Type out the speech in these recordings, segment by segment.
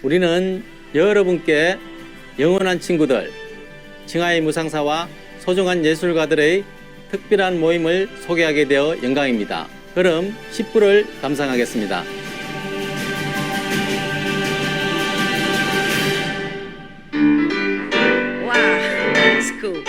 우리는 여러분께 영원한 친구들, 칭하의 무상사와 소중한 예술가들의 특별한 모임을 소개하게 되어 영광입니다. 그럼 10부를 감상하겠습니다. Wow, that's cool.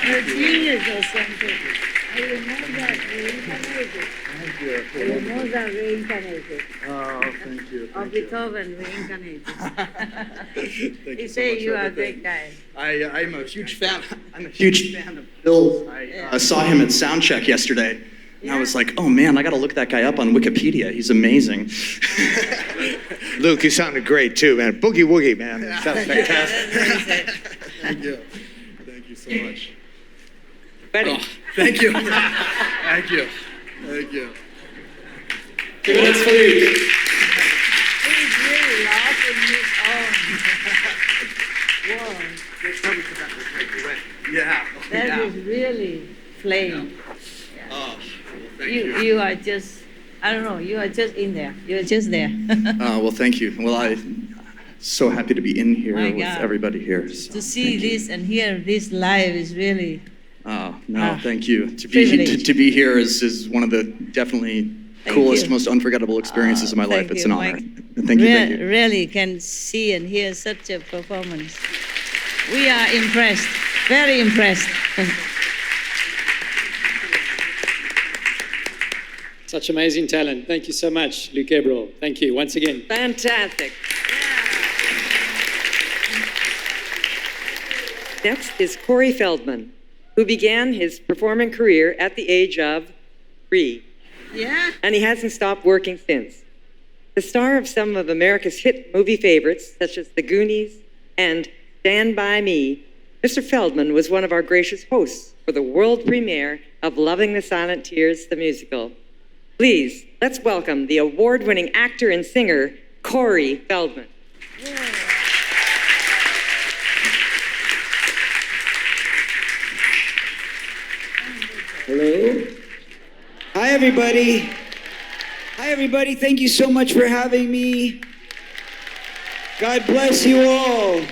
a genius or something. You know that reincarnated. Thank you. You know that reincarnated. Oh, thank you. Or Beethoven reincarnated. Thank He so say much you for are a everything. great guy. I'm a huge fan. I'm a huge fan of Bill's. I saw him at Soundcheck yesterday, and I was like, oh man, I got to look that guy up on Wikipedia. He's amazing. Luke, you sounded great too, man. Boogie woogie, man. Sounds fantastic. Thank you. Thank you so much. Ready? Oh, thank you. Thank you. Thank you. Give it up for Luke. He's really lost in his own world. Yeah. That is really flame. Oh, thank You are just, I don't know, you are just in there. You're just there. Well, thank you. Well, I'm so happy to be in here My with God. everybody here. So, To see thank you. this and hear this live is really Oh, no, Ah, thank you. privilege. To be here is one of the definitely Thank coolest, you. most unforgettable experiences of my life. thank It's you, an honor. Mike. Thank you, thank you. Really can see and hear such a performance. We are impressed, very impressed. Such amazing talent. Thank you so much, Luke Ebro. Thank you once again. Fantastic. Next is Corey Feldman, who began his performing career at the age of 3, Yeah? and he hasn't stopped working since. The star of some of America's hit movie favorites, such as The Goonies and Stand By Me, Mr. Feldman was one of our gracious hosts for the world premiere of Loving the Silent Tears, the musical. Please, let's welcome the award-winning actor and singer, Corey Feldman. Hello. Hi, everybody. Hi, everybody. Thank you so much for having me. God bless you all.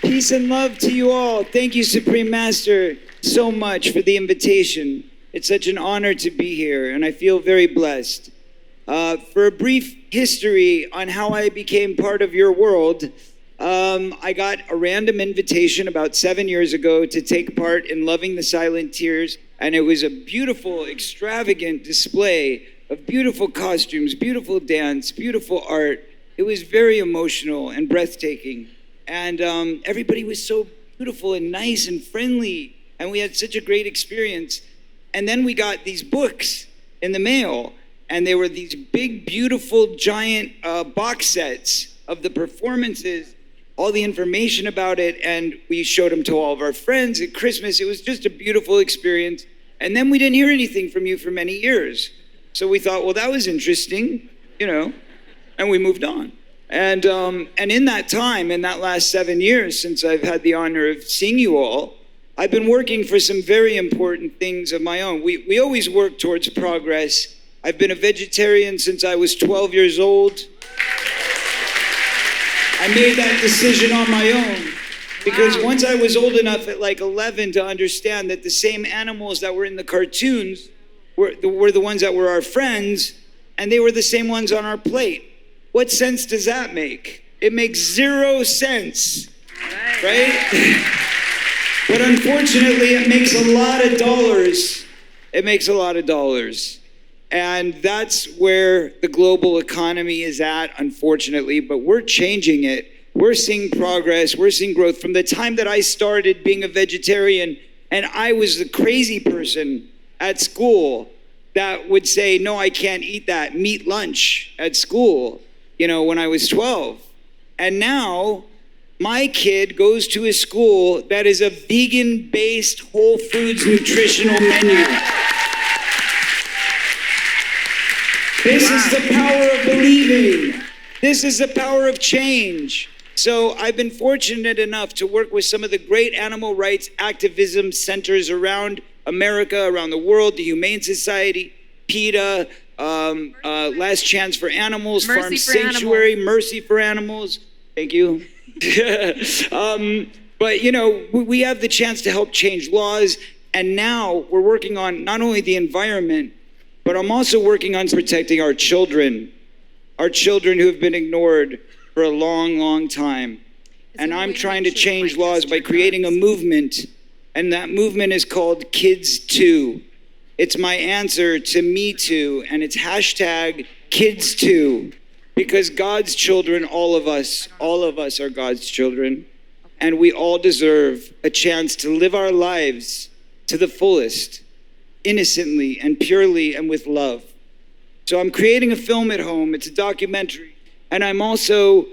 Peace and love to you all. Thank you, Supreme Master, so much for the invitation. It's such an honor to be here, and I feel very blessed. For a brief history on how I became part of your world, I got a random invitation about 7 years ago to take part in Loving the Silent Tears, and it was a beautiful, extravagant display of beautiful costumes, beautiful dance, beautiful art. It was very emotional and breathtaking. And everybody was so beautiful and nice and friendly, and we had such a great experience. And then we got these books in the mail, and they were these big, beautiful, giant box sets of the performances, all the information about it, and we showed them to all of our friends at Christmas. It was just a beautiful experience. And then we didn't hear anything from you for many years. So we thought, well, that was interesting, you know, and we moved on. And in that time, in that last 7 years, since I've had the honor of seeing you all, I've been working for some very important things of my own. We always work towards progress. I've been a vegetarian since I was 12 years old. I made that decision on my own because once I was old enough at like 11 to understand that the same animals that were in the cartoons were the ones that were our friends, and they were the same ones on our plate. What sense does that make? It makes 0 sense, right? But unfortunately, it makes a lot of dollars. It makes a lot of dollars. And that's where the global economy is at, unfortunately, but we're changing it. We're seeing progress, we're seeing growth. From the time that I started being a vegetarian, and I was the crazy person at school that would say, no, I can't eat that meat lunch at school, you know, when I was 12. And now, my kid goes to a school that is a vegan-based Whole Foods nutritional menu. This is the power of believing. This is the power of change. So I've been fortunate enough to work with some of the great animal rights activism centers around America, around the world, the Humane Society, PETA, Last Chance for Animals, Mercy Farm for Sanctuary, Mercy for Animals. Thank you. But, you know, we have the chance to help change laws. And now we're working on not only the environment, but I'm also working on protecting our children who have been ignored for a long, long time. And I'm trying to change laws by creating a movement And that movement is called Kids Too. It's my answer to Me Too, and it's hashtag Kids Too. Because God's children, all of us are God's children, and we all deserve a chance to live our lives to the fullest, innocently and purely and with love. So I'm creating a film at home. It's a documentary, and I'm also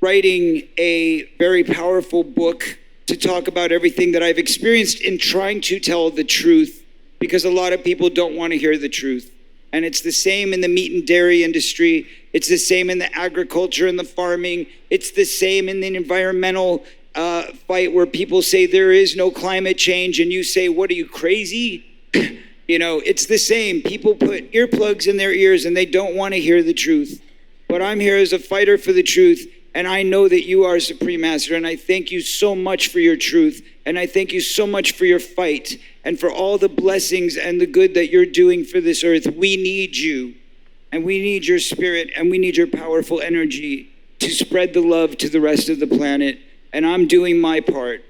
writing a very powerful book to talk about everything that I've experienced in trying to tell the truth, because a lot of people don't want to hear the truth. And it's the same in the meat and dairy industry. It's the same in the agriculture and the farming. It's the same in the environmental fight where people say there is no climate change and you say, what are you, crazy? You know, it's the same. People put earplugs in their ears and they don't want to hear the truth. But I'm here as a fighter for the truth, and I know that you are Supreme Master, and I thank you so much for your truth, and I thank you so much for your fight, and for all the blessings and the good that you're doing for this earth. We need you, and we need your spirit, and we need your powerful energy to spread the love to the rest of the planet, and I'm doing my part.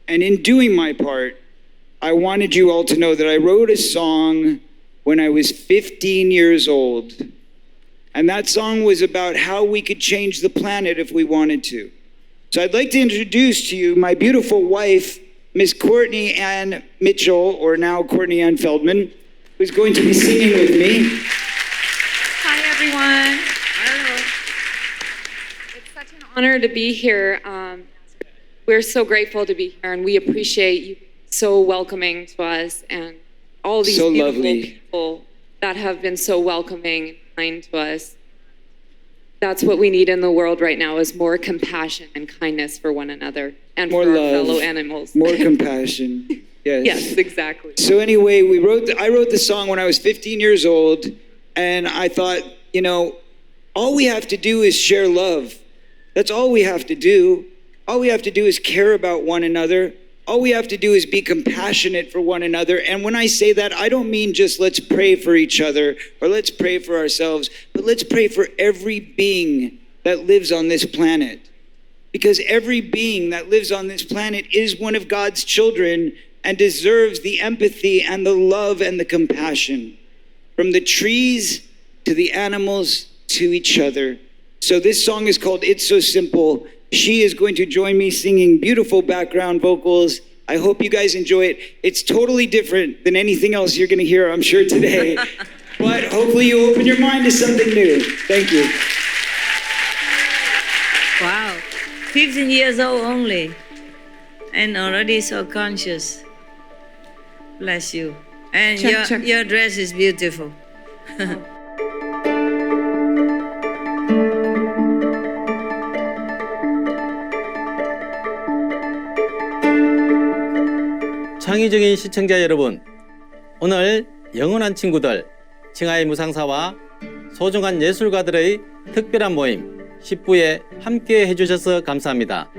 And in doing my part, I wanted you all to know that I wrote a song when I was 15 years old. And that song was about how we could change the planet if we wanted to. So I'd like to introduce to you my beautiful wife, Miss Courtney Ann Mitchell, or now Courtney Ann Feldman, who's going to be singing with me. Hi, everyone. It's such an honor to be here. We're so grateful to be here, and we appreciate you so welcoming to us, and all these So beautiful lovely. people that have been so welcoming and kind to us. That's what we need in the world right now, is more compassion and kindness for one another and More for our love, fellow animals. more compassion. Yes. Yes, exactly. So anyway, I wrote the song when I was 15 years old, and I thought, you know, all we have to do is share love. That's all we have to do. All we have to do is care about one another. All we have to do is be compassionate for one another. And when I say that, I don't mean just let's pray for each other or let's pray for ourselves, but let's pray for every being that lives on this planet. Because every being that lives on this planet is one of God's children and deserves the empathy and the love and the compassion, from the trees to the animals to each other. So this song is called It's So Simple. She is going to join me singing beautiful background vocals. I hope you guys enjoy it. It's totally different than anything else you're going to hear, I'm sure, today. But hopefully you open your mind to something new. Thank you. Wow, 15 years old only, and already so conscious. Bless you. And Check. your dress is beautiful. 창의적인 시청자 여러분, 오늘 영원한 친구들, 칭하의 무상사와 소중한 예술가들의 특별한 모임 10부에 함께 해주셔서 감사합니다.